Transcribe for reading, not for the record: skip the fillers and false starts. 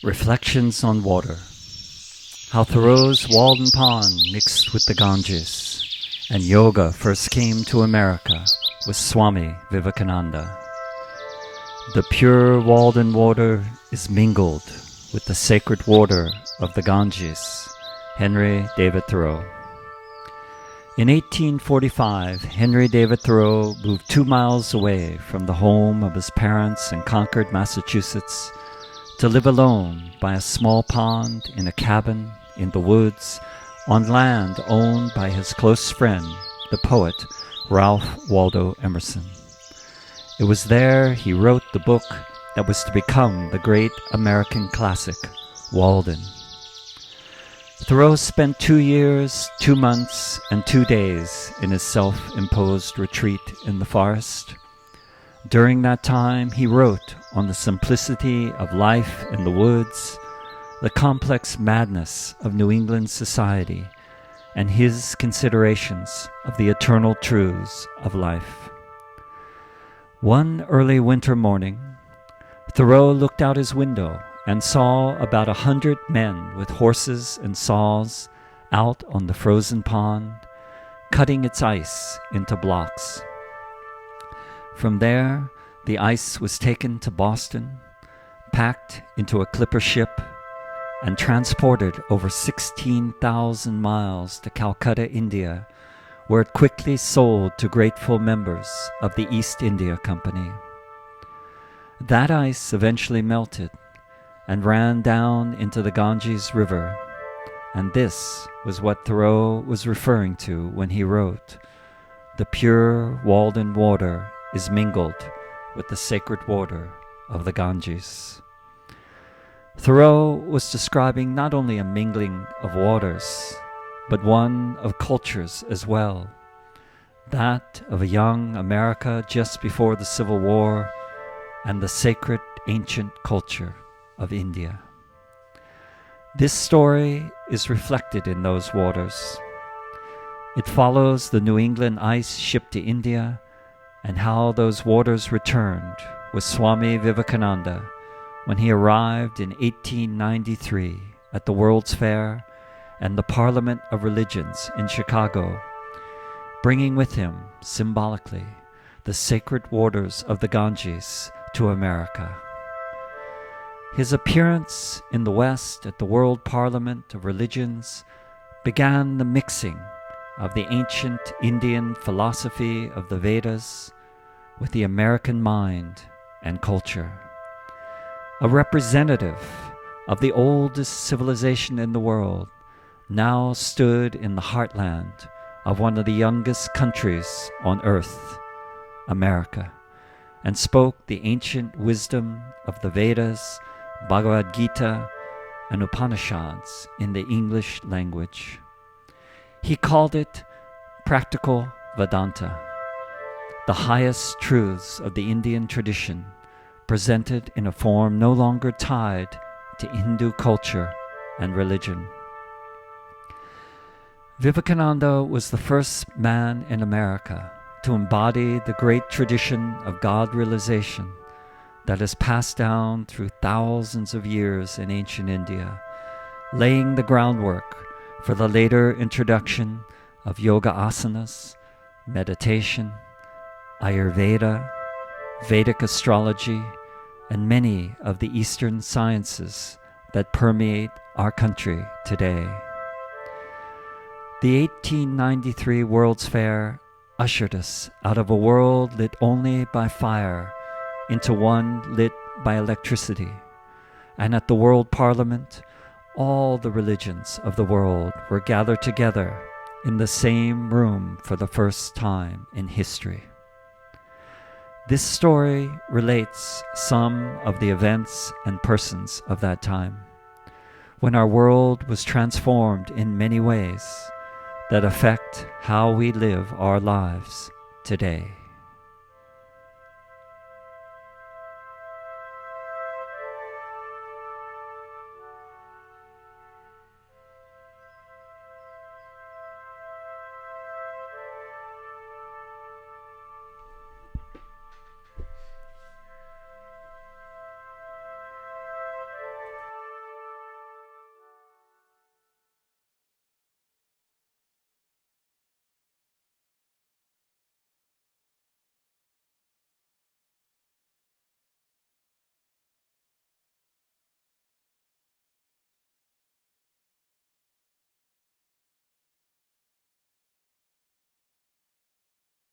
Reflections on Water. How Thoreau's Walden Pond mixed with the Ganges, and yoga first came to America with SWAMI VIVEKANANDA. The pure Walden water is mingled with the sacred water of the Ganges. Henry David Thoreau. In 1845, Henry David Thoreau moved 2 miles away from the home of his parents in Concord, Massachusetts, to live alone by a small pond in a cabin in the woods on land owned by his close friend, the poet Ralph Waldo Emerson. It was there he wrote the book that was to become the great American classic, Walden. Thoreau spent 2 years, 2 months, and 2 days in his self-imposed retreat in the forest. During that time, he wrote on the simplicity of life in the woods, the complex madness of New England society, and his considerations of the eternal truths of life. One early winter morning, Thoreau looked out his window and saw about 100 men with horses and saws out on the frozen pond, cutting its ice into blocks. From there, the ice was taken to Boston, packed into a clipper ship, and transported over 16,000 miles to Calcutta, India, where it quickly sold to grateful members of the East India Company. That ice eventually melted and ran down into the Ganges River, and this was what Thoreau was referring to when he wrote, "The pure Walden water is mingled with the sacred water of the Ganges." Thoreau was describing not only a mingling of waters, but one of cultures as well, that of a young America just before the Civil War and the sacred ancient culture of India. This story is reflected in those waters. It follows the New England ice shipped to India and how those waters returned with Swami Vivekananda when he arrived in 1893 at the World's Fair and the Parliament of Religions in Chicago, bringing with him, symbolically, the sacred waters of the Ganges to America. His appearance in the West at the World Parliament of Religions began the mixing of the ancient Indian philosophy of the Vedas with the American mind and culture. A representative of the oldest civilization in the world now stood in the heartland of one of the youngest countries on earth, America, and spoke the ancient wisdom of the Vedas, Bhagavad Gita, and Upanishads in the English language. He called it practical Vedanta, the highest truths of the Indian tradition, presented in a form no longer tied to Hindu culture and religion. Vivekananda was the first man in America to embody the great tradition of God realization that is passed down through thousands of years in ancient India, laying the groundwork for the later introduction of yoga asanas, meditation, Ayurveda, Vedic astrology, and many of the Eastern sciences that permeate our country today. The 1893 World's Fair ushered us out of a world lit only by fire into one lit by electricity, and at the World Parliament, all the religions of the world were gathered together in the same room for the first time in history. This story relates some of the events and persons of that time, when our world was transformed in many ways that affect how we live our lives today.